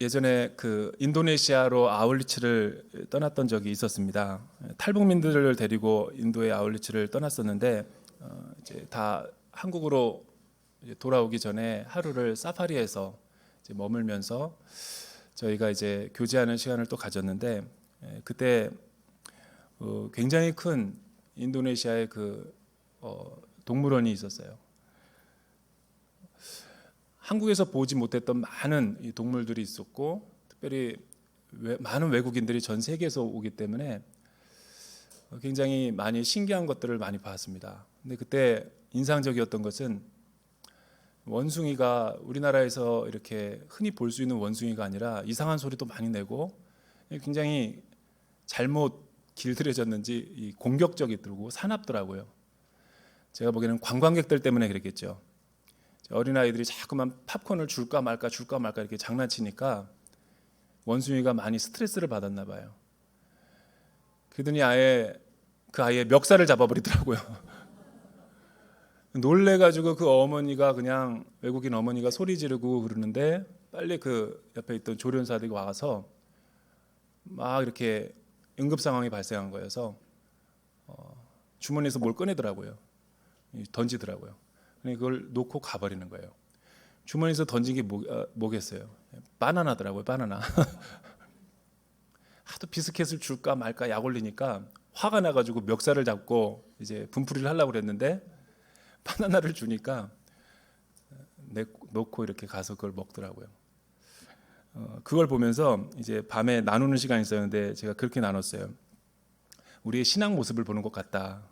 예전에 그 인도네시아로 아울리치를 떠났던 적이 있었습니다. 탈북민들을 데리고 인도의 아울리치를 떠났었는데 이제 다 한국으로 이제 돌아오기 전에 하루를 사파리에서 이제 머물면서 저희가 이제 교제하는 시간을 또 가졌는데 그때 굉장히 큰 인도네시아의 그 동물원이 있었어요. 한국에서 보지 못했던 많은 이 동물들이 있었고 특별히 많은 외국인들이 전 세계에서 오기 때문에 굉장히 많이 신기한 것들을 많이 봤습니다. 근데 그때 인상적이었던 것은 원숭이가 우리나라에서 이렇게 흔히 볼 수 있는 원숭이가 아니라 이상한 소리도 많이 내고 굉장히 잘못 길들여졌는지 공격적이더라고 사납더라고요. 제가 보기에는 관광객들 때문에 그랬겠죠. 어린아이들이 자꾸만 팝콘을 줄까 말까 이렇게 장난치니까 원숭이가 많이 스트레스를 받았나 봐요. 그러더니 아예 그 아이의 멱살을 잡아버리더라고요. 놀래가지고 그 어머니가 그냥 외국인 어머니가 소리 지르고 그러는데 빨리 그 옆에 있던 조련사들이 와서 막 이렇게 응급 상황이 발생한 거여서 주머니에서 뭘 꺼내더라고요. 던지더라고요. 그걸 놓고 가버리는 거예요. 주머니에서 던진 게 뭐겠어요? 바나나더라고요. 바나나. 하도 비스켓을 줄까 말까 약 올리니까 화가 나가지고 멱살을 잡고 이제 분풀이를 하려고 그랬는데 바나나를 주니까 놓고 이렇게 가서 그걸 먹더라고요. 그걸 보면서 이제 밤에 나누는 시간이 있었는데 제가 그렇게 나눴어요. 우리의 신앙 모습을 보는 것 같다.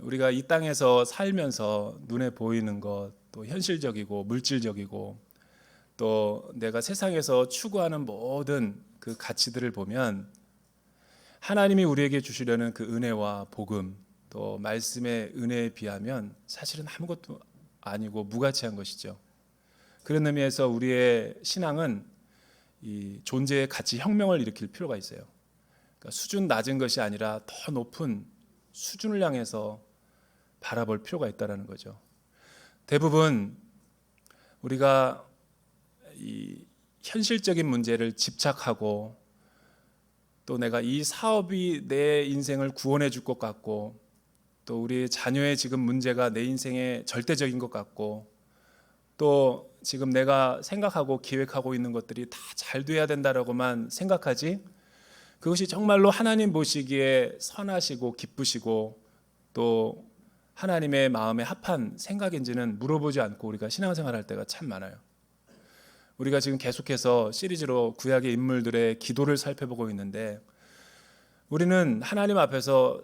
우리가 이 땅에서 살면서 눈에 보이는 것, 또 현실적이고 물질적이고 또 내가 세상에서 추구하는 모든 그 가치들을 보면 하나님이 우리에게 주시려는 그 은혜와 복음 또 말씀의 은혜에 비하면 사실은 아무것도 아니고 무가치한 것이죠. 그런 의미에서 우리의 신앙은 이 존재의 가치 혁명을 일으킬 필요가 있어요. 그러니까 수준 낮은 것이 아니라 더 높은 수준을 향해서 바라볼 필요가 있다는 거죠. 대부분 우리가 이 현실적인 문제를 집착하고 또 내가 이 사업이 내 인생을 구원해 줄 것 같고 또 우리 자녀의 지금 문제가 내 인생의 절대적인 것 같고 또 지금 내가 생각하고 기획하고 있는 것들이 다 잘 돼야 된다라고만 생각하지 그것이 정말로 하나님 보시기에 선하시고 기쁘시고 또 하나님의 마음에 합한 생각인지는 물어보지 않고 우리가 신앙생활할 때가 참 많아요. 우리가 지금 계속해서 시리즈로 구약의 인물들의 기도를 살펴보고 있는데 우리는 하나님 앞에서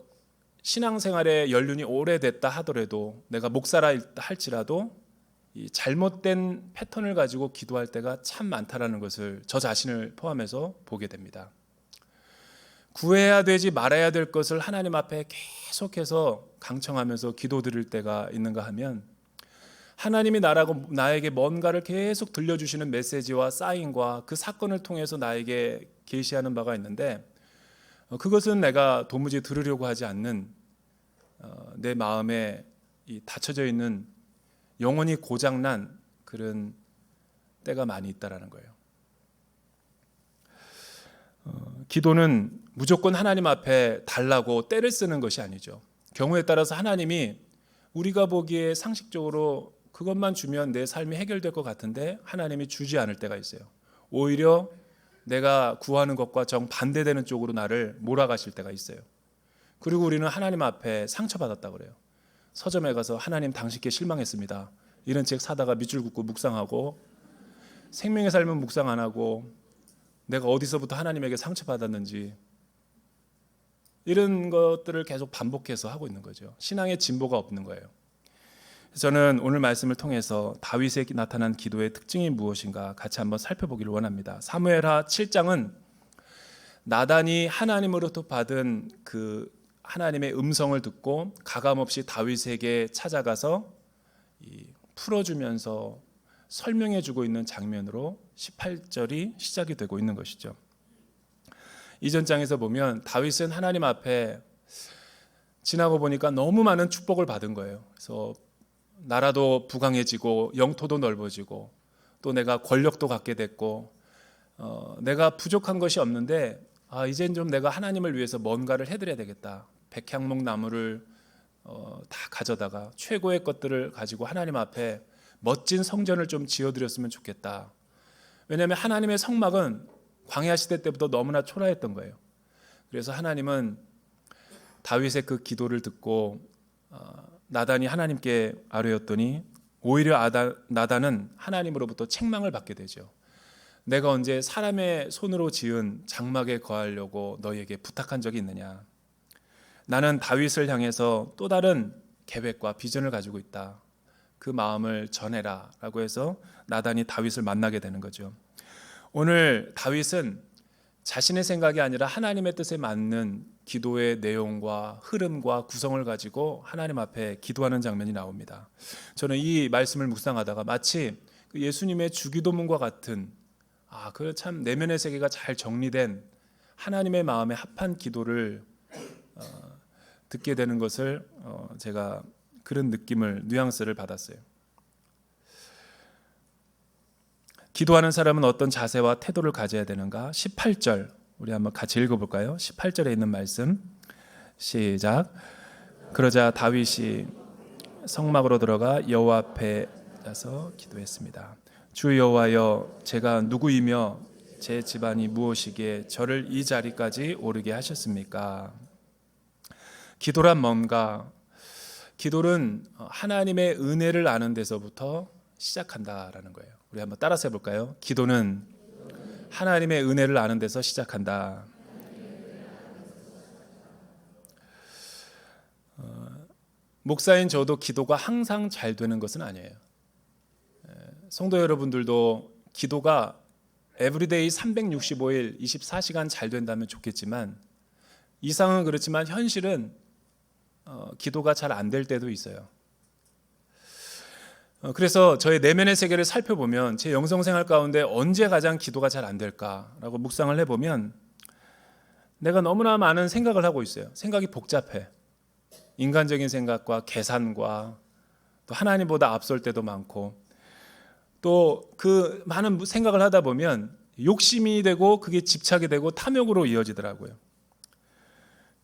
신앙생활의 연륜이 오래됐다 하더라도 내가 목사라 할지라도 이 잘못된 패턴을 가지고 기도할 때가 참 많다라는 것을 저 자신을 포함해서 보게 됩니다. 구해야 되지 말아야 될 것을 하나님 앞에 계속해서 강청하면서 기도드릴 때가 있는가 하면 하나님이 나에게 뭔가를 계속 들려주시는 메시지와 사인과 그 사건을 통해서 나에게 계시하는 바가 있는데 그것은 내가 도무지 들으려고 하지 않는 내 마음에 닫혀져 있는 영혼이 고장난 그런 때가 많이 있다라는 거예요. 기도는 무조건 하나님 앞에 달라고 때를 쓰는 것이 아니죠. 경우에 따라서 하나님이 우리가 보기에 상식적으로 그것만 주면 내 삶이 해결될 것 같은데 하나님이 주지 않을 때가 있어요. 오히려 내가 구하는 것과 정반대되는 쪽으로 나를 몰아가실 때가 있어요. 그리고 우리는 하나님 앞에 상처받았다고 그래요. 서점에 가서 하나님 당신께 실망했습니다. 이런 책 사다가 밑줄 긋고 묵상하고 생명의 삶은 묵상 안 하고 내가 어디서부터 하나님에게 상처받았는지 이런 것들을 계속 반복해서 하고 있는 거죠. 신앙의 진보가 없는 거예요. 저는 오늘 말씀을 통해서 다윗에 나타난 기도의 특징이 무엇인가 같이 한번 살펴보기를 원합니다. 사무엘하 7장은 나단이 하나님으로부터 받은 그 하나님의 음성을 듣고 가감없이 다윗에게 찾아가서 풀어주면서 설명해주고 있는 장면으로 18절이 시작이 되고 있는 것이죠. 이전 장에서 보면 다윗은 하나님 앞에 지나고 보니까 너무 많은 축복을 받은 거예요. 그래서 나라도 부강해지고 영토도 넓어지고 또 내가 권력도 갖게 됐고 내가 부족한 것이 없는데 이젠 좀 내가 하나님을 위해서 뭔가를 해드려야 되겠다. 백향목 나무를 다 가져다가 최고의 것들을 가지고 하나님 앞에 멋진 성전을 좀 지어드렸으면 좋겠다. 왜냐하면 하나님의 성막은 광야 시대 때부터 너무나 초라했던 거예요. 그래서 하나님은 다윗의 그 기도를 듣고 나단이 하나님께 아뢰었더니 오히려 나단은 하나님으로부터 책망을 받게 되죠. 내가 언제 사람의 손으로 지은 장막에 거하려고 너희에게 부탁한 적이 있느냐. 나는 다윗을 향해서 또 다른 계획과 비전을 가지고 있다. 그 마음을 전해라 라고 해서 나단이 다윗을 만나게 되는 거죠. 오늘 다윗은 자신의 생각이 아니라 하나님의 뜻에 맞는 기도의 내용과 흐름과 구성을 가지고 하나님 앞에 기도하는 장면이 나옵니다. 저는 이 말씀을 묵상하다가 마치 예수님의 주기도문과 같은 그 참 내면의 세계가 잘 정리된 하나님의 마음에 합한 기도를 듣게 되는 것을 제가 그런 느낌을 뉘앙스를 받았어요. 기도하는 사람은 어떤 자세와 태도를 가져야 되는가? 18절 우리 한번 같이 읽어볼까요? 18절에 있는 말씀 시작. 그러자 다윗이 성막으로 들어가 여호와 앞에 서서 기도했습니다. 주 여호와여, 제가 누구이며 제 집안이 무엇이기에 저를 이 자리까지 오르게 하셨습니까? 기도란 뭔가? 기도는 하나님의 은혜를 아는 데서부터 시작한다라는 거예요. 우리 한번 따라서 해볼까요? 기도는 하나님의 은혜를 아는 데서 시작한다. 목사인 저도 기도가 항상 잘 되는 것은 아니에요. 성도 여러분들도 기도가 에브리데이 365일 24시간 잘 된다면 좋겠지만 이상은 그렇지만 현실은 기도가 잘 안 될 때도 있어요. 그래서 저의 내면의 세계를 살펴보면 제 영성생활 가운데 언제 가장 기도가 잘 안 될까라고 묵상을 해보면 내가 너무나 많은 생각을 하고 있어요. 생각이 복잡해. 인간적인 생각과 계산과 또 하나님보다 앞설 때도 많고 또 그 많은 생각을 하다 보면 욕심이 되고 그게 집착이 되고 탐욕으로 이어지더라고요.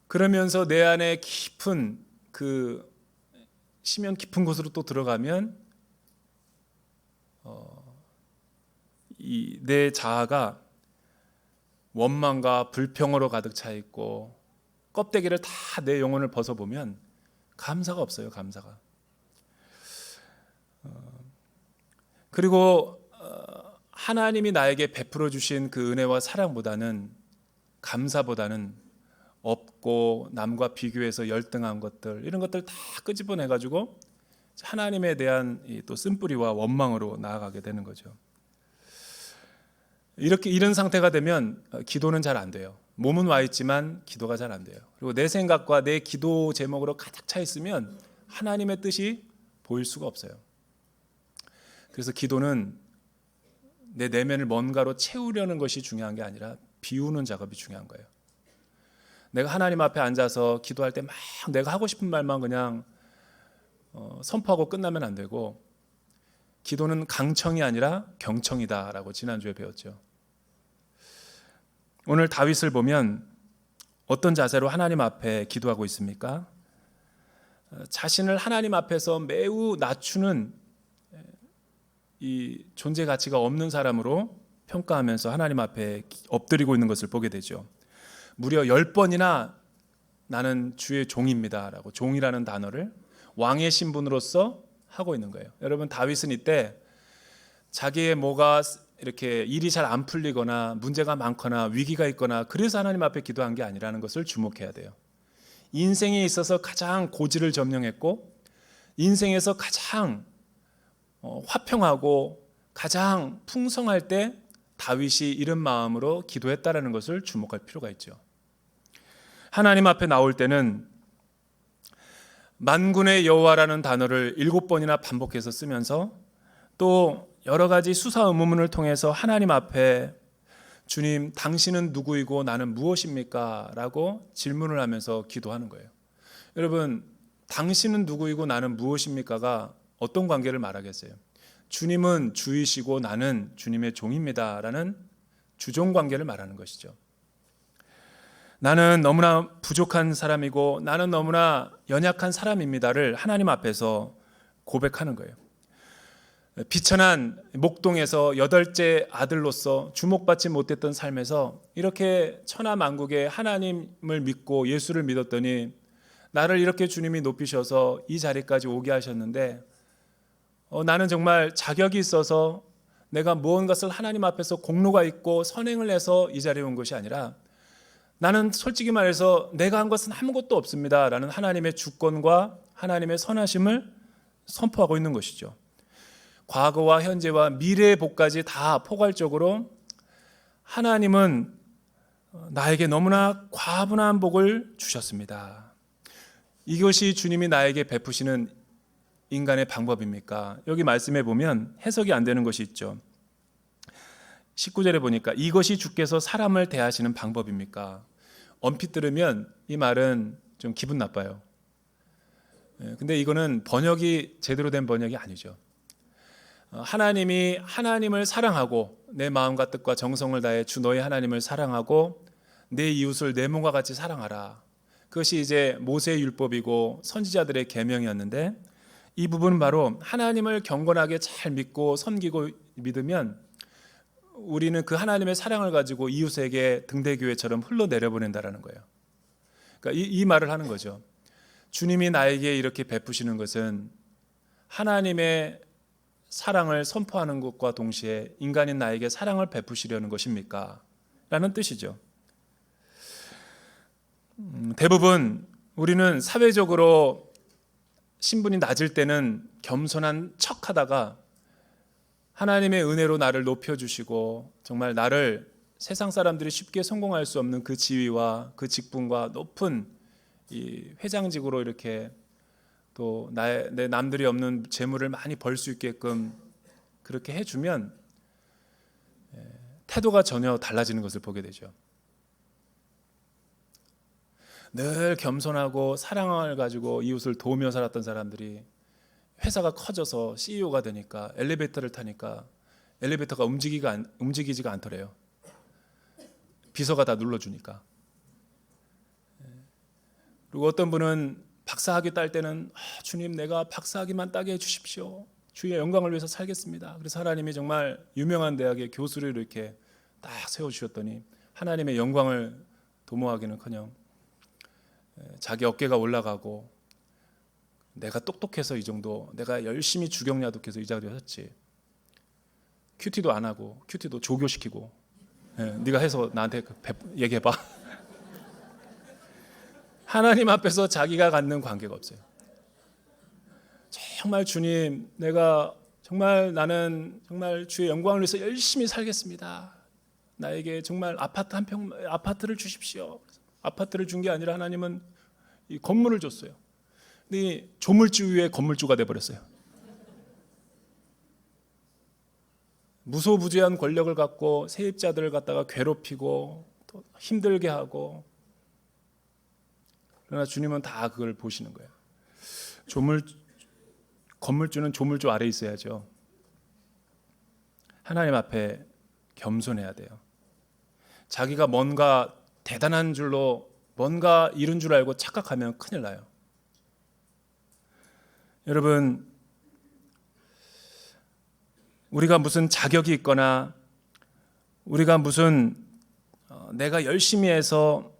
그러면서 내 안에 깊은 그 심연 깊은 곳으로 또 들어가면 내 자아가 원망과 불평으로 가득 차 있고 껍데기를 다 내 영혼을 벗어보면 감사가 없어요. 감사가. 그리고 하나님이 나에게 베풀어 주신 그 은혜와 사랑보다는 감사보다는 없고 남과 비교해서 열등한 것들 이런 것들 다 끄집어내 가지고 하나님에 대한 또 쓴뿌리와 원망으로 나아가게 되는 거죠. 이런 상태가 되면 기도는 잘 안 돼요. 몸은 와 있지만 기도가 잘 안 돼요. 그리고 내 생각과 내 기도 제목으로 가득 차 있으면 하나님의 뜻이 보일 수가 없어요. 그래서 기도는 내 내면을 뭔가로 채우려는 것이 중요한 게 아니라 비우는 작업이 중요한 거예요. 내가 하나님 앞에 앉아서 기도할 때 막 내가 하고 싶은 말만 그냥 선포하고 끝나면 안 되고 기도는 강청이 아니라 경청이다라고 지난주에 배웠죠. 오늘 다윗을 보면 어떤 자세로 하나님 앞에 기도하고 있습니까? 자신을 하나님 앞에서 매우 낮추는 이 존재 가치가 없는 사람으로 평가하면서 하나님 앞에 엎드리고 있는 것을 보게 되죠. 무려 10번이나 나는 주의 종입니다 라고 종이라는 단어를 왕의 신분으로서 하고 있는 거예요. 여러분 다윗은 이때 자기의 뭐가 이렇게 일이 잘 안 풀리거나 문제가 많거나 위기가 있거나 그래서 하나님 앞에 기도한 게 아니라는 것을 주목해야 돼요. 인생에 있어서 가장 고지를 점령했고 인생에서 가장 화평하고 가장 풍성할 때 다윗이 이런 마음으로 기도했다라는 것을 주목할 필요가 있죠. 하나님 앞에 나올 때는 만군의 여호와라는 단어를 7번이나 반복해서 쓰면서 또 여러 가지 수사 의문문을 통해서 하나님 앞에 주님 당신은 누구이고 나는 무엇입니까? 라고 질문을 하면서 기도하는 거예요. 여러분 당신은 누구이고 나는 무엇입니까가 어떤 관계를 말하겠어요? 주님은 주이시고 나는 주님의 종입니다 라는 주종 관계를 말하는 것이죠. 나는 너무나 부족한 사람이고 나는 너무나 연약한 사람입니다를 하나님 앞에서 고백하는 거예요. 비천한 목동에서 8째 아들로서 주목받지 못했던 삶에서 이렇게 천하만국의 하나님을 믿고 예수를 믿었더니 나를 이렇게 주님이 높이셔서 이 자리까지 오게 하셨는데 나는 정말 자격이 있어서 내가 무언 것을 하나님 앞에서 공로가 있고 선행을 해서 이 자리에 온 것이 아니라 나는 솔직히 말해서 내가 한 것은 아무것도 없습니다 라는 하나님의 주권과 하나님의 선하심을 선포하고 있는 것이죠. 과거와 현재와 미래의 복까지 다 포괄적으로 하나님은 나에게 너무나 과분한 복을 주셨습니다. 이것이 주님이 나에게 베푸시는 인간의 방법입니까? 여기 말씀해 보면 해석이 안 되는 것이 있죠. 19절에 보니까 이것이 주께서 사람을 대하시는 방법입니까? 엄핏 들으면 이 말은 좀 기분 나빠요. 근데 이거는 번역이 제대로 된 번역이 아니죠. 하나님이 하나님을 사랑하고 내 마음과 뜻과 정성을 다해 주 너의 하나님을 사랑하고 내 이웃을 내 몸과 같이 사랑하라. 그것이 이제 모세의 율법이고 선지자들의 계명이었는데 이 부분은 바로 하나님을 경건하게 잘 믿고 섬기고 믿으면 우리는 그 하나님의 사랑을 가지고 이웃에게 등대교회처럼 흘러내려보낸다라는 거예요. 그러니까 이 말을 하는 거죠. 주님이 나에게 이렇게 베푸시는 것은 하나님의 사랑을 선포하는 것과 동시에 인간인 나에게 사랑을 베푸시려는 것입니까? 라는 뜻이죠. 대부분 우리는 사회적으로 신분이 낮을 때는 겸손한 척하다가 하나님의 은혜로 나를 높여주시고 정말 나를 세상 사람들이 쉽게 성공할 수 없는 그 지위와 그 직분과 높은 이 회장직으로 이렇게 또 내 남들이 없는 재물을 많이 벌 수 있게끔 그렇게 해주면 태도가 전혀 달라지는 것을 보게 되죠. 늘 겸손하고 사랑을 가지고 이웃을 도우며 살았던 사람들이 회사가 커져서 CEO가 되니까 엘리베이터를 타니까 엘리베이터가 움직이지가 않더래요. 비서가 다 눌러주니까. 그리고 어떤 분은 박사학위 딸 때는 주님 내가 박사학위만 따게 해주십시오. 주의 영광을 위해서 살겠습니다. 그래서 하나님이 정말 유명한 대학의 교수를 이렇게 딱 세워주셨더니 하나님의 영광을 도모하기는커녕 자기 어깨가 올라가고 내가 똑똑해서 이 정도, 내가 열심히 주경야독해서 이 자리에 섰지. 큐티도 안 하고 큐티도 조교시키고 네가 해서 나한테 얘기해봐. 하나님 앞에서 자기가 갖는 관계가 없어요. 정말 주님, 내가 정말 나는 정말 주의 영광을 위해서 열심히 살겠습니다. 나에게 정말 아파트를 주십시오. 아파트를 준 게 아니라 하나님은 이 건물을 줬어요. 근데 이 조물주 위에 건물주가 돼버렸어요. 무소부지한 권력을 갖고 세입자들을 갖다가 괴롭히고 또 힘들게 하고, 그러나 주님은 다 그걸 보시는 거예요. 건물주는 조물주 아래 있어야죠. 하나님 앞에 겸손해야 돼요. 자기가 뭔가 대단한 줄로 뭔가 이룬 줄 알고 착각하면 큰일 나요. 여러분, 우리가 무슨 자격이 있거나 우리가 무슨 내가 열심히 해서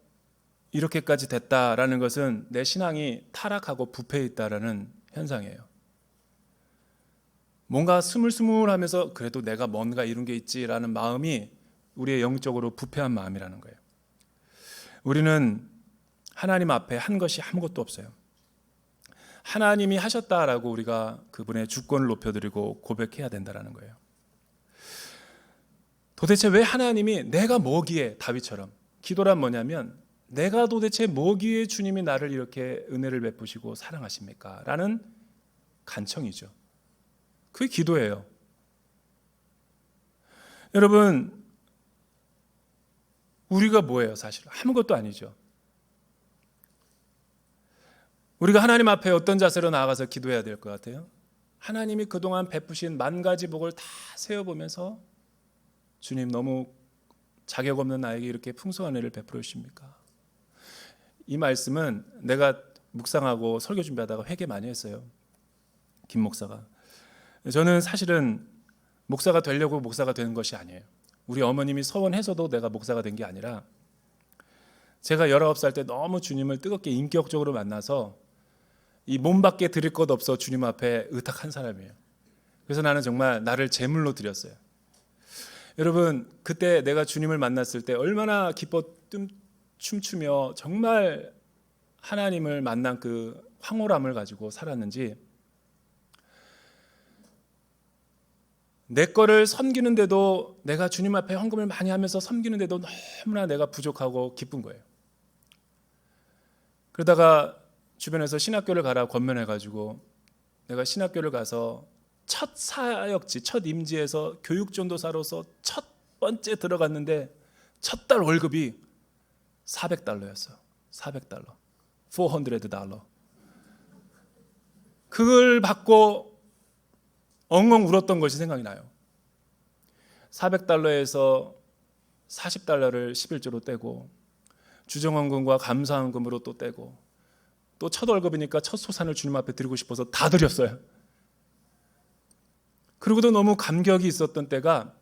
이렇게까지 됐다라는 것은 내 신앙이 타락하고 부패해 있다라는 현상이에요. 뭔가 스물스물하면서 그래도 내가 뭔가 이룬 게 있지라는 마음이 우리의 영적으로 부패한 마음이라는 거예요. 우리는 하나님 앞에 한 것이 아무것도 없어요. 하나님이 하셨다라고 우리가 그분의 주권을 높여드리고 고백해야 된다는 거예요. 도대체 왜 하나님이 내가 뭐기에, 다윗처럼 기도란 뭐냐면 내가 도대체 뭐기에 주님이 나를 이렇게 은혜를 베푸시고 사랑하십니까? 라는 간청이죠. 그게 기도예요. 여러분, 우리가 뭐예요? 사실 아무것도 아니죠. 우리가 하나님 앞에 어떤 자세로 나아가서 기도해야 될 것 같아요? 하나님이 그동안 베푸신 만 가지 복을 다 세어보면서 주님 너무 자격 없는 나에게 이렇게 풍성한 은혜를 베풀어 주십니까? 이 말씀은 내가 묵상하고 설교 준비하다가 회개 많이 했어요. 김 목사가. 저는 사실은 목사가 되려고 목사가 되는 것이 아니에요. 우리 어머님이 서원해서도 내가 목사가 된 게 아니라 제가 19살 때 너무 주님을 뜨겁게 인격적으로 만나서 이 몸밖에 드릴 것 없어 주님 앞에 의탁한 사람이에요. 그래서 나는 정말 나를 제물로 드렸어요. 여러분, 그때 내가 주님을 만났을 때 얼마나 기뻐 춤추며 정말 하나님을 만난 그 황홀함을 가지고 살았는지, 내 거를 섬기는데도, 내가 주님 앞에 헌금을 많이 하면서 섬기는데도 너무나 내가 부족하고 기쁜 거예요. 그러다가 주변에서 신학교를 가라 권면해가지고 내가 신학교를 가서 첫 사역지, 첫 임지에서 교육전도사로서 첫 번째 들어갔는데 첫 달 월급이 $400였어요. $400. $400. 그걸 받고 엉엉 울었던 것이 생각이 나요. $400에서 $40를 11조로 떼고 주정헌금과 감사헌금으로 또 떼고 또 첫 월급이니까 첫 소산을 주님 앞에 드리고 싶어서 다 드렸어요. 그리고도 너무 감격이 있었던 때가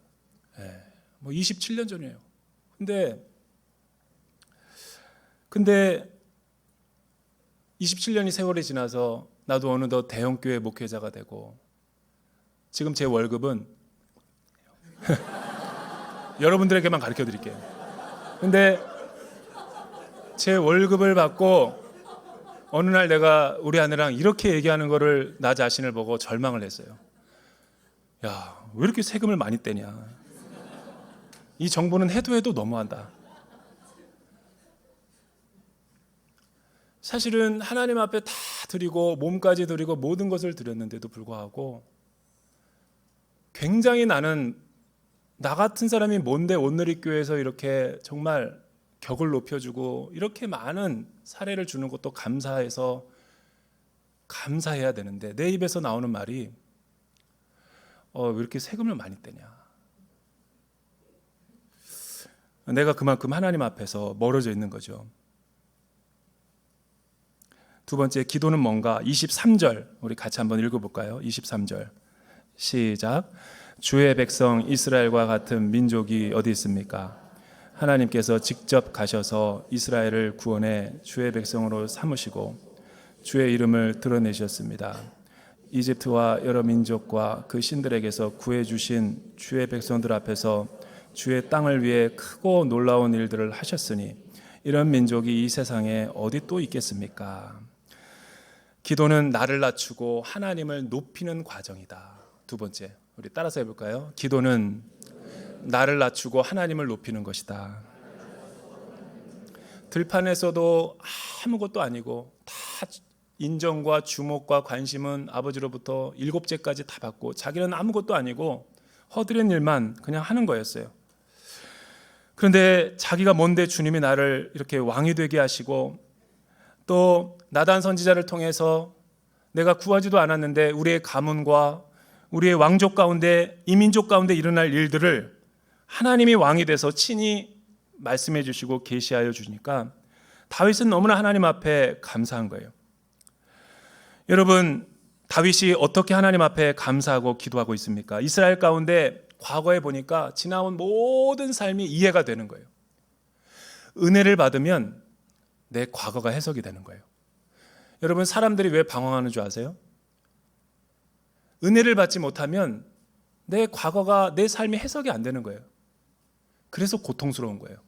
27년 전이에요. 근데 27년이 세월이 지나서 나도 어느덧 대형교회 목회자가 되고 지금 제 월급은 여러분들에게만 가르쳐 드릴게요. 근데 제 월급을 받고 어느 날 내가 우리 아내랑 이렇게 얘기하는 거를 나 자신을 보고 절망을 했어요. 야, 왜 이렇게 세금을 많이 떼냐. 이 정부는 해도 너무한다. 사실은 하나님 앞에 다 드리고 몸까지 드리고 모든 것을 드렸는데도 불구하고 굉장히 나는 나 같은 사람이 뭔데 온누리교회에서 이렇게 정말 격을 높여주고 이렇게 많은 사례를 주는 것도 감사해서 감사해야 되는데 내 입에서 나오는 말이 왜 이렇게 세금을 많이 떼냐. 내가 그만큼 하나님 앞에서 멀어져 있는 거죠. 두 번째, 기도는 뭔가? 23절 우리 같이 한번 읽어볼까요? 23절 시작. 주의 백성 이스라엘과 같은 민족이 어디 있습니까? 하나님께서 직접 가셔서 이스라엘을 구원해 주의 백성으로 삼으시고 주의 이름을 드러내셨습니다. 이집트와 여러 민족과 그 신들에게서 구해주신 주의 백성들 앞에서 주의 땅을 위해 크고 놀라운 일들을 하셨으니 이런 민족이 이 세상에 어디 또 있겠습니까? 기도는 나를 낮추고 하나님을 높이는 과정이다. 두 번째, 우리 따라서 해볼까요? 기도는 나를 낮추고 하나님을 높이는 것이다. 들판에서도 아무것도 아니고 다 인정과 주목과 관심은 아버지로부터 7제까지 다 받고 자기는 아무것도 아니고 허드렛 일만 그냥 하는 거였어요. 그런데 자기가 뭔데 주님이 나를 이렇게 왕이 되게 하시고 또 나단 선지자를 통해서 내가 구하지도 않았는데 우리의 가문과 우리의 왕족 가운데 이민족 가운데 일어날 일들을 하나님이 왕이 돼서 친히 말씀해 주시고 계시하여 주니까 다윗은 너무나 하나님 앞에 감사한 거예요. 여러분, 다윗이 어떻게 하나님 앞에 감사하고 기도하고 있습니까? 이스라엘 가운데 과거에 보니까 지나온 모든 삶이 이해가 되는 거예요. 은혜를 받으면 내 과거가 해석이 되는 거예요. 여러분, 사람들이 왜 방황하는 줄 아세요? 은혜를 받지 못하면 내 과거가, 내 삶이 해석이 안 되는 거예요. 그래서 고통스러운 거예요.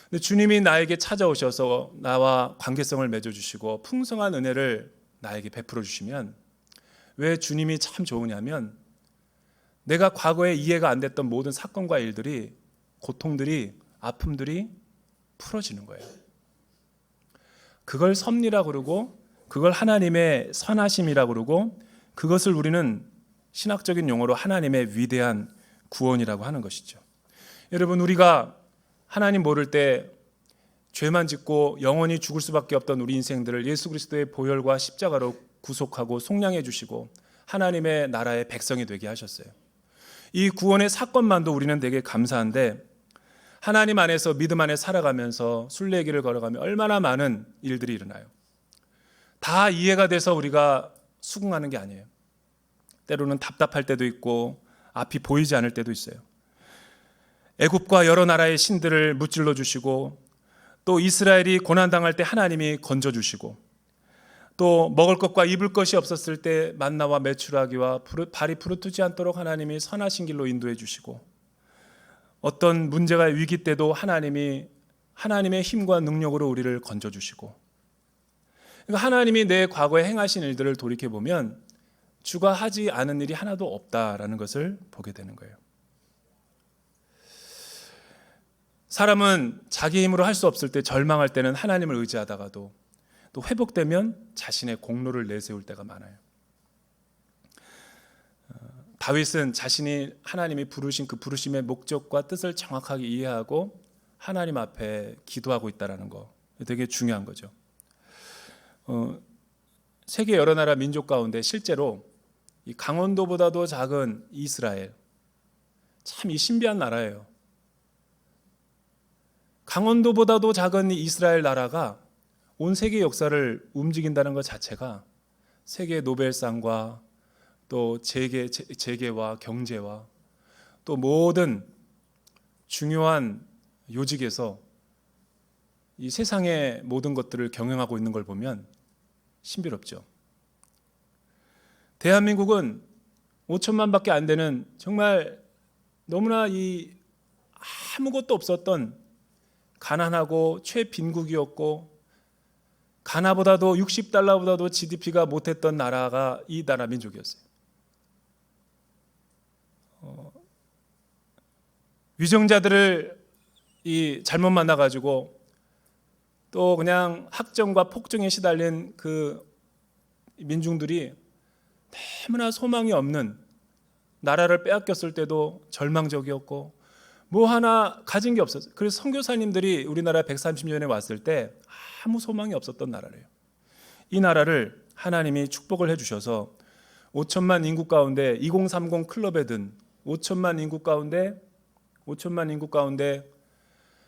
근데 주님이 나에게 찾아오셔서 나와 관계성을 맺어주시고 풍성한 은혜를 나에게 베풀어 주시면 왜 주님이 참 좋으냐면 내가 과거에 이해가 안 됐던 모든 사건과 일들이, 고통들이, 아픔들이 풀어지는 거예요. 그걸 섭리라고 그러고 그걸 하나님의 선하심이라고 그러고 그것을 우리는 신학적인 용어로 하나님의 위대한 구원이라고 하는 것이죠. 여러분, 우리가 하나님 모를 때 죄만 짓고 영원히 죽을 수밖에 없던 우리 인생들을 예수 그리스도의 보혈과 십자가로 구속하고 속량해 주시고 하나님의 나라의 백성이 되게 하셨어요. 이 구원의 사건만도 우리는 되게 감사한데 하나님 안에서 믿음 안에 살아가면서 순례길을 걸어가며 얼마나 많은 일들이 일어나요. 다 이해가 돼서 우리가 수긍하는 게 아니에요. 때로는 답답할 때도 있고 앞이 보이지 않을 때도 있어요. 애굽과 여러 나라의 신들을 무찔러 주시고, 또 이스라엘이 고난당할 때 하나님이 건져주시고, 또 먹을 것과 입을 것이 없었을 때 만나와 메추라기와 발이 부르트지 않도록 하나님이 선하신 길로 인도해 주시고, 어떤 문제가 위기 때도 하나님이 하나님의 힘과 능력으로 우리를 건져주시고, 그러니까 하나님이 내 과거에 행하신 일들을 돌이켜보면 주가 하지 않은 일이 하나도 없다라는 것을 보게 되는 거예요. 사람은 자기 힘으로 할 수 없을 때, 절망할 때는 하나님을 의지하다가도 또 회복되면 자신의 공로를 내세울 때가 많아요. 다윗은 자신이 하나님이 부르신 그 부르심의 목적과 뜻을 정확하게 이해하고 하나님 앞에 기도하고 있다는 거, 되게 중요한 거죠. 세계 여러 나라 민족 가운데 실제로 이 강원도보다도 작은 이스라엘, 참 이 신비한 나라예요. 강원도보다도 작은 이 이스라엘 나라가 온 세계 역사를 움직인다는 것 자체가 세계 노벨상과 또 재계와 경제와 또 모든 중요한 요직에서 이 세상의 모든 것들을 경영하고 있는 걸 보면 신비롭죠. 대한민국은 5천만밖에 안 되는 정말 너무나 이 아무것도 없었던 가난하고 최빈국이었고, 가나보다도 $60보다도 GDP가 못했던 나라가 이 나라 민족이었어요. 위정자들을 잘못 만나가지고 또 그냥 학정과 폭정에 시달린 그 민중들이 너무나 소망이 없는, 나라를 빼앗겼을 때도 절망적이었고 뭐 하나 가진 게 없었어요. 그래서 선교사님들이 우리나라 130년에 왔을 때 아무 소망이 없었던 나라래요. 이 나라를 하나님이 축복을 해주셔서 5천만 인구 가운데 2030 클럽에 든 5천만 인구 가운데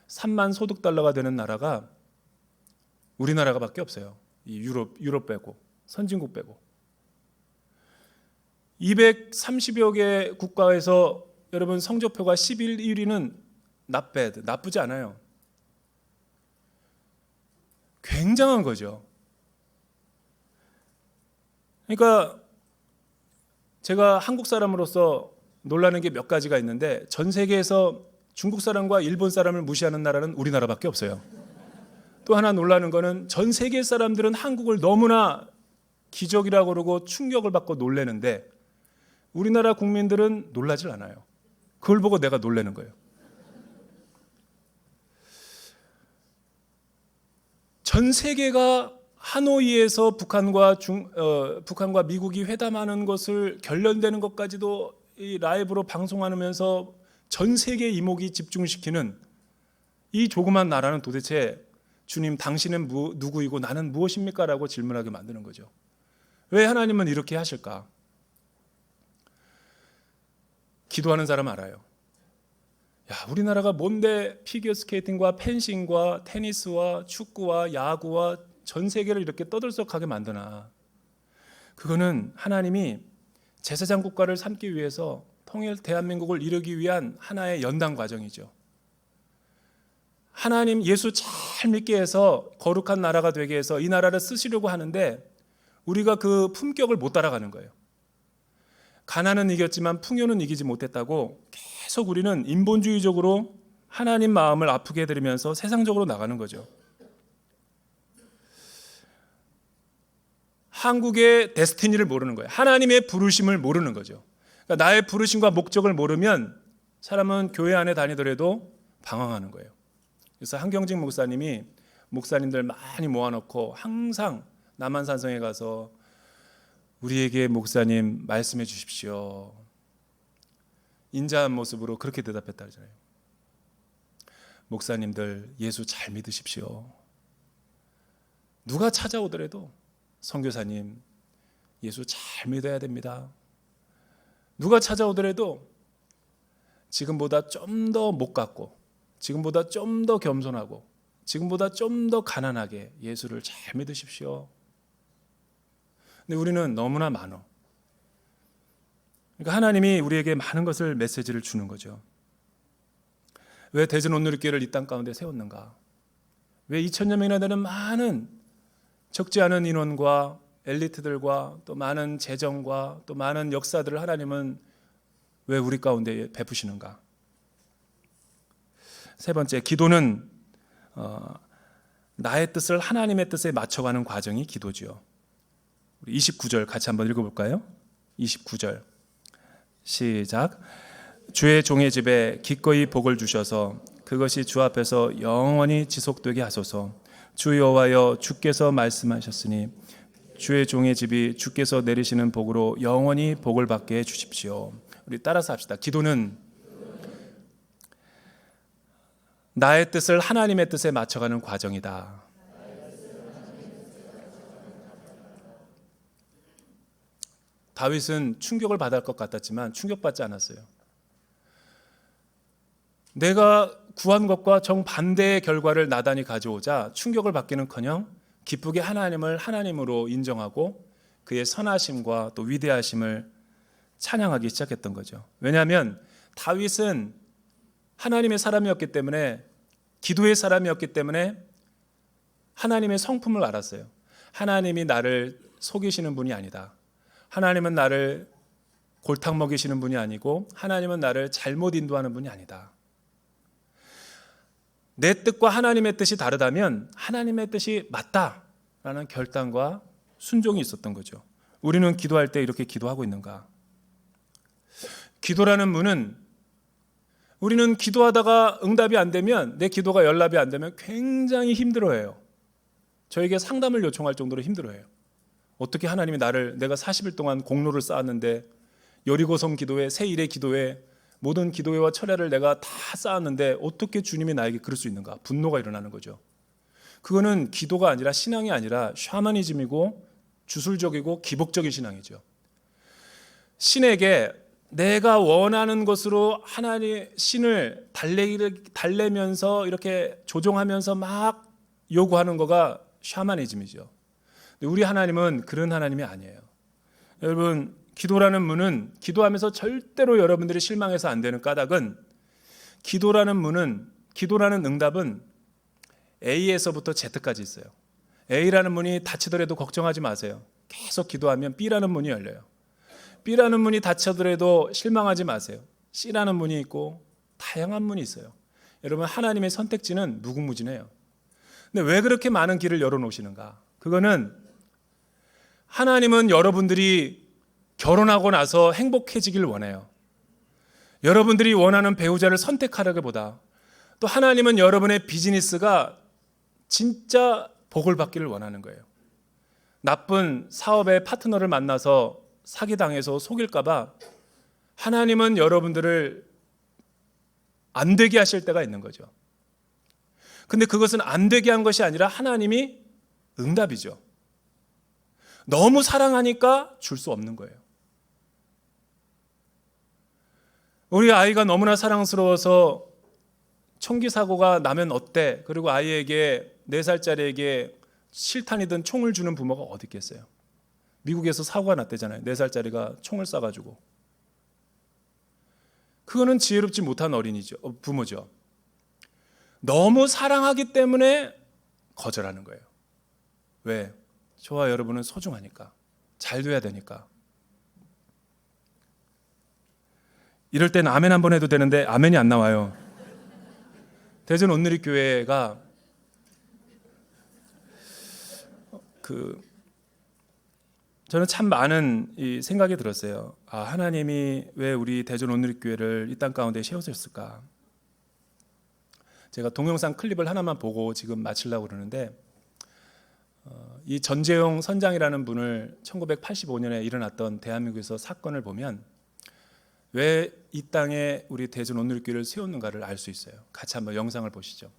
3만 소득 달러가 되는 나라가 우리나라가 밖에 없어요. 이 유럽 빼고, 선진국 빼고. 230여 개 국가에서 여러분 성적표가 11위는 not bad, 나쁘지 않아요. 굉장한 거죠. 그러니까 제가 한국 사람으로서 놀라는 게 몇 가지가 있는데, 전 세계에서 중국 사람과 일본 사람을 무시하는 나라는 우리나라밖에 없어요. 또 하나 놀라는 거는 전 세계 사람들은 한국을 너무나 기적이라고 그러고 충격을 받고 놀라는데 우리나라 국민들은 놀라질 않아요. 그걸 보고 내가 놀라는 거예요. 전 세계가 하노이에서 북한과 미국이 회담하는 것을 결련되는 것까지도 이 라이브로 방송하면서 전 세계 이목이 집중시키는 이 조그만 나라는 도대체 주님, 당신은 누구이고 나는 무엇입니까? 라고 질문하게 만드는 거죠. 왜 하나님은 이렇게 하실까? 기도하는 사람 알아요. 야, 우리나라가 뭔데 피겨스케이팅과 펜싱과 테니스와 축구와 야구와 전 세계를 이렇게 떠들썩하게 만드나? 그거는 하나님이 제사장 국가를 삼기 위해서 통일 대한민국을 이루기 위한 하나의 연단 과정이죠. 하나님 예수 잘 믿게 해서 거룩한 나라가 되게 해서 이 나라를 쓰시려고 하는데 우리가 그 품격을 못 따라가는 거예요. 가난은 이겼지만 풍요는 이기지 못했다고 계속 우리는 인본주의적으로 하나님 마음을 아프게 해드리면서 세상적으로 나가는 거죠. 한국의 데스티니를 모르는 거예요. 하나님의 부르심을 모르는 거죠. 그러니까 나의 부르심과 목적을 모르면 사람은 교회 안에 다니더라도 방황하는 거예요. 그래서 한경직 목사님이 목사님들 많이 모아놓고 항상 남한산성에 가서 우리에게 목사님 말씀해 주십시오. 인자한 모습으로 그렇게 대답했다 그러잖아요. 목사님들 예수 잘 믿으십시오. 누가 찾아오더라도 선교사님 예수 잘 믿어야 됩니다. 누가 찾아오더라도 지금보다 좀 더 못 갖고 지금보다 좀 더 겸손하고 지금보다 좀 더 가난하게 예수를 잘 믿으십시오. 근데 우리는 너무나 많어. 그러니까 하나님이 우리에게 많은 것을 메시지를 주는 거죠. 왜 대전 온누리교회를 이 땅 가운데 세웠는가? 왜 2,000여 명이나 되는 많은 적지 않은 인원과 엘리트들과 또 많은 재정과 또 많은 역사들을 하나님은 왜 우리 가운데 베푸시는가? 세 번째, 기도는 나의 뜻을 하나님의 뜻에 맞춰가는 과정이 기도지요. 우리 29절 같이 한번 읽어볼까요? 29절 시작. 주의 종의 집에 기꺼이 복을 주셔서 그것이 주 앞에서 영원히 지속되게 하소서. 주 여호와여, 주께서 말씀하셨으니 주의 종의 집이 주께서 내리시는 복으로 영원히 복을 받게 해 주십시오. 우리 따라서 합시다. 기도는 나의 뜻을 하나님의 뜻에 맞춰가는 과정이다. 다윗은 충격을 받을 것 같았지만 충격받지 않았어요. 내가 구한 것과 정반대의 결과를 나단이 가져오자 충격을 받기는커녕 기쁘게 하나님을 하나님으로 인정하고 그의 선하심과 또 위대하심을 찬양하기 시작했던 거죠. 왜냐하면 다윗은 하나님의 사람이었기 때문에, 기도의 사람이었기 때문에 하나님의 성품을 알았어요. 하나님이 나를 속이시는 분이 아니다. 하나님은 나를 골탕 먹이시는 분이 아니고 하나님은 나를 잘못 인도하는 분이 아니다. 내 뜻과 하나님의 뜻이 다르다면 하나님의 뜻이 맞다라는 결단과 순종이 있었던 거죠. 우리는 기도할 때 이렇게 기도하고 있는가? 기도라는 문은, 우리는 기도하다가 응답이 안 되면, 내 기도가 연락이 안 되면 굉장히 힘들어해요. 저에게 상담을 요청할 정도로 힘들어해요. 어떻게 하나님이 내가 40일 동안 공로를 쌓았는데, 여리고성 기도회, 새1의 기도회, 모든 기도회와 철야를 내가 다 쌓았는데 어떻게 주님이 나에게 그럴 수 있는가? 분노가 일어나는 거죠. 그거는 기도가 아니라, 신앙이 아니라 샤머니즘이고 주술적이고 기복적인 신앙이죠. 신에게 내가 원하는 것으로 하나님, 신을 달래면서 이렇게 조종하면서 막 요구하는 거가 샤머니즘이죠. 우리 하나님은 그런 하나님이 아니에요. 여러분, 기도라는 문은, 기도하면서 절대로 여러분들이 실망해서 안 되는 까닭은, 기도라는 문은, 기도라는 응답은 A에서부터 Z까지 있어요. A라는 문이 닫히더라도 걱정하지 마세요. 계속 기도하면 B라는 문이 열려요. B라는 문이 닫히더라도 실망하지 마세요. C라는 문이 있고 다양한 문이 있어요. 여러분, 하나님의 선택지는 무궁무진해요. 근데 왜 그렇게 많은 길을 열어놓으시는가? 그거는 하나님은 여러분들이 결혼하고 나서 행복해지길 원해요. 여러분들이 원하는 배우자를 선택하려기보다, 또 하나님은 여러분의 비즈니스가 진짜 복을 받기를 원하는 거예요. 나쁜 사업의 파트너를 만나서 사기당해서 속일까 봐 하나님은 여러분들을 안 되게 하실 때가 있는 거죠. 근데 그것은 안 되게 한 것이 아니라 하나님이 응답이죠. 너무 사랑하니까 줄 수 없는 거예요. 우리 아이가 너무나 사랑스러워서 총기 사고가 나면 어때? 그리고 아이에게, 4살짜리에게 실탄이든 총을 주는 부모가 어디 있겠어요? 미국에서 사고가 났대잖아요. 4살짜리가 총을 쏴가지고. 그거는 지혜롭지 못한 부모죠. 너무 사랑하기 때문에 거절하는 거예요. 왜? 저와 여러분은 소중하니까, 잘 돼야 되니까. 이럴 땐 아멘 한번 해도 되는데 아멘이 안 나와요. 대전 온누리교회가 저는 참 많은 이 생각이 들었어요. 하나님이 왜 우리 대전 온누리교회를 이 땅 가운데 세우셨을까? 제가 동영상 클립을 하나만 보고 지금 마치려고 그러는데, 이 전재용 선장이라는 분을 1985년에 일어났던 대한민국에서 사건을 보면 왜 이 땅에 우리 대전 온누리교회를 세웠는가를 알 수 있어요. 같이 한번 영상을 보시죠.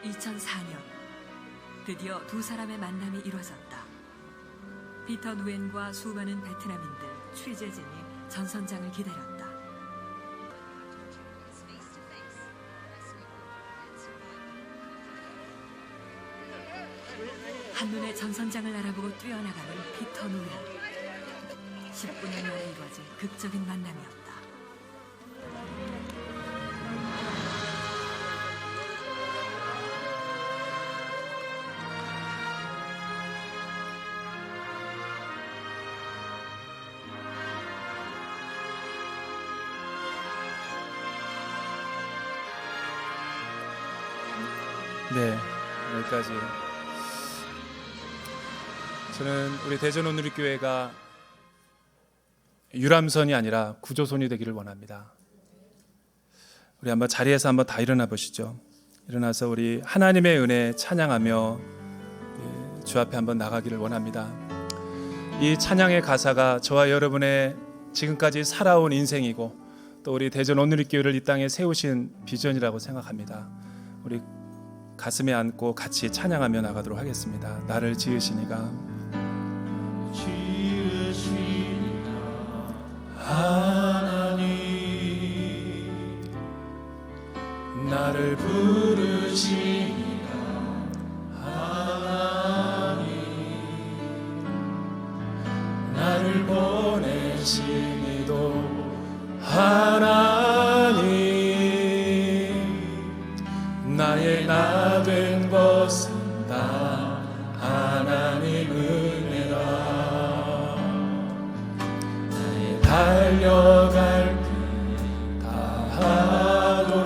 2004년 드디어 두 사람의 만남이 이루어졌다. 피터 누엔과 수많은 베트남인들, 취재진이 전선장을 기다렸다. 한눈에 전선장을 알아보고 뛰어나가는 피터 누엔. 19년 만에 이루어진 극적인 만남이었다. 네, 여기까지. 저는 우리 대전 온누리교회가 유람선이 아니라 구조선이 되기를 원합니다. 우리 한번 자리에서 한번 다 일어나 보시죠. 일어나서 우리 하나님의 은혜 찬양하며 주 앞에 한번 나가기를 원합니다. 이 찬양의 가사가 저와 여러분의 지금까지 살아온 인생이고 또 우리 대전 온누리교회를 이 땅에 세우신 비전이라고 생각합니다. 우리 가슴에 안고 같이 찬양하며 나가도록 하겠습니다. 나를 지으시니가 하나님, 나를 부르시니가 하나님, 나를 보내시니도 하나님, 나의 나 된 것은 다 하나님 은혜라. 나의 달려갈 길 다하도록,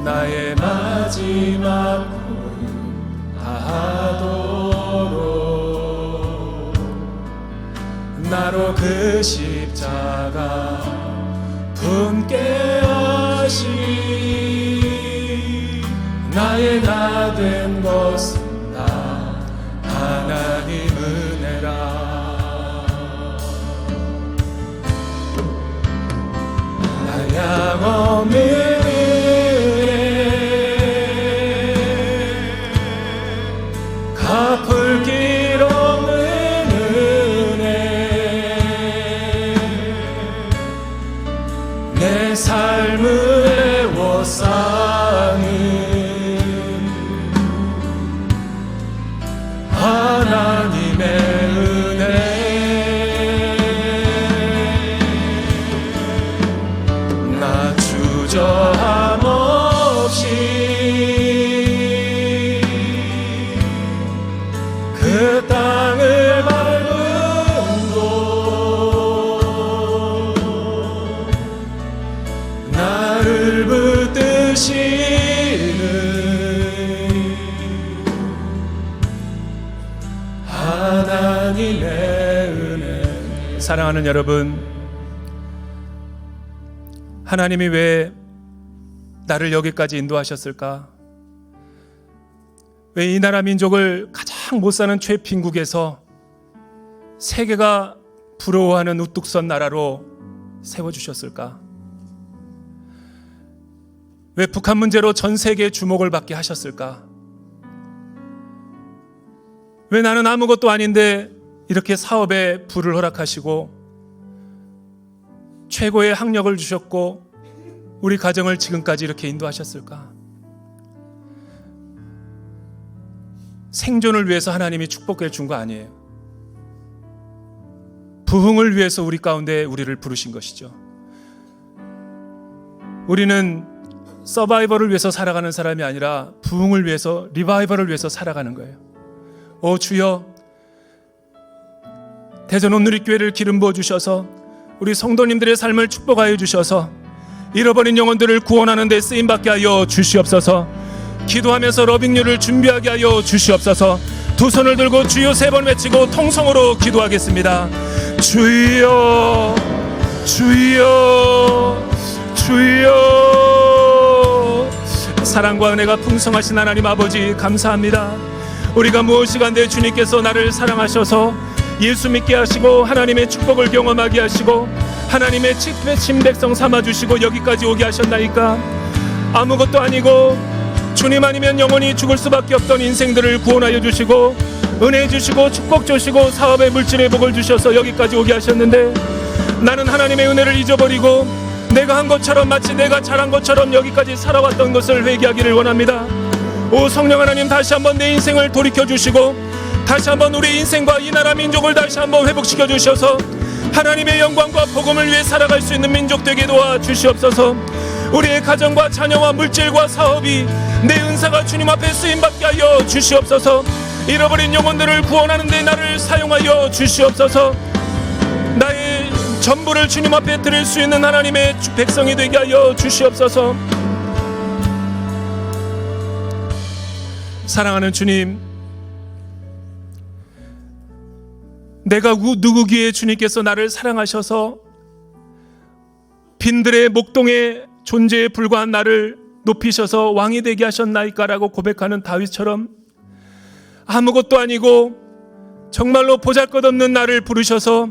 나의 마지막 고유 다하도록, 나로 그 십자가 품게 하시. 나의 나 된 것은 다 하나님 은혜라. 나 양없는 은혜, 갚을 길 없는 은혜, 내 삶을 애워싸는 하나님의 은혜. 나 주저함 없이 그 땅을 밟은 곳, 나를 붙드시는 하나님의 은혜. 사랑하는 여러분, 하나님이 왜 나를 여기까지 인도하셨을까? 왜 이 나라 민족을 가장 못 사는 최빈국에서 세계가 부러워하는 우뚝 선 나라로 세워주셨을까? 왜 북한 문제로 전 세계의 주목을 받게 하셨을까? 왜 나는 아무것도 아닌데 이렇게 사업에 부를 허락하시고 최고의 학력을 주셨고 우리 가정을 지금까지 이렇게 인도하셨을까? 생존을 위해서 하나님이 축복해 준 거 아니에요. 부흥을 위해서 우리 가운데 우리를 부르신 것이죠. 우리는 서바이벌을 위해서 살아가는 사람이 아니라 부흥을 위해서, 리바이벌을 위해서 살아가는 거예요. 오 주여, 대전 온누리교회를 기름 부어 주셔서 우리 성도님들의 삶을 축복하여 주셔서 잃어버린 영혼들을 구원하는 데 쓰임받게 하여 주시옵소서. 기도하면서 러빙유를 준비하게 하여 주시옵소서. 두 손을 들고 주여 3번 외치고 통성으로 기도하겠습니다. 주여 주여 주여. 사랑과 은혜가 풍성하신 하나님 아버지 감사합니다. 우리가 무엇이 간데 주님께서 나를 사랑하셔서 예수 믿게 하시고 하나님의 축복을 경험하게 하시고 하나님의 친백성 삼아주시고 여기까지 오게 하셨나이까? 아무것도 아니고 주님 아니면 영원히 죽을 수밖에 없던 인생들을 구원하여 주시고 은혜 주시고 축복 주시고 사업의 물질의 복을 주셔서 여기까지 오게 하셨는데, 나는 하나님의 은혜를 잊어버리고 내가 한 것처럼, 마치 내가 잘한 것처럼 여기까지 살아왔던 것을 회개하기를 원합니다. 오 성령 하나님, 다시 한번 내 인생을 돌이켜 주시고 다시 한번 우리 인생과 이 나라 민족을 다시 한번 회복시켜 주셔서 하나님의 영광과 복음을 위해 살아갈 수 있는 민족 되게 도와 주시옵소서. 우리의 가정과 자녀와 물질과 사업이 내 은사가 주님 앞에 쓰임받게 하여 주시옵소서. 잃어버린 영혼들을 구원하는 데 나를 사용하여 주시옵소서. 나의 전부를 주님 앞에 드릴 수 있는 하나님의 백성이 되게 하여 주시옵소서. 사랑하는 주님, 내가 누구기에 주님께서 나를 사랑하셔서 빈들의 목동의 존재에 불과한 나를 높이셔서 왕이 되게 하셨나이까라고 고백하는 다윗처럼 아무것도 아니고 정말로 보잘것없는 나를 부르셔서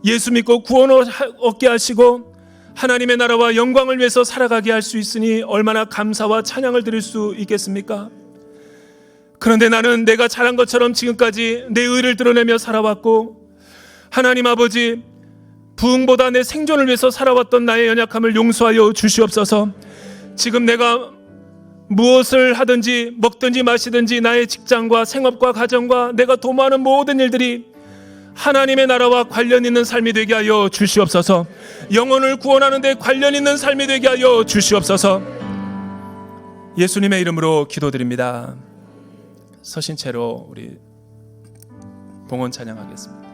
예수 믿고 구원을 얻게 하시고 하나님의 나라와 영광을 위해서 살아가게 할 수 있으니 얼마나 감사와 찬양을 드릴 수 있겠습니까? 그런데 나는 내가 잘한 것처럼 지금까지 내 의를 드러내며 살아왔고, 하나님 아버지, 부흥보다 내 생존을 위해서 살아왔던 나의 연약함을 용서하여 주시옵소서. 지금 내가 무엇을 하든지 먹든지 마시든지 나의 직장과 생업과 가정과 내가 도모하는 모든 일들이 하나님의 나라와 관련 있는 삶이 되게 하여 주시옵소서. 영혼을 구원하는 데 관련 있는 삶이 되게 하여 주시옵소서. 예수님의 이름으로 기도드립니다. 서신 채로 우리 봉헌 찬양하겠습니다.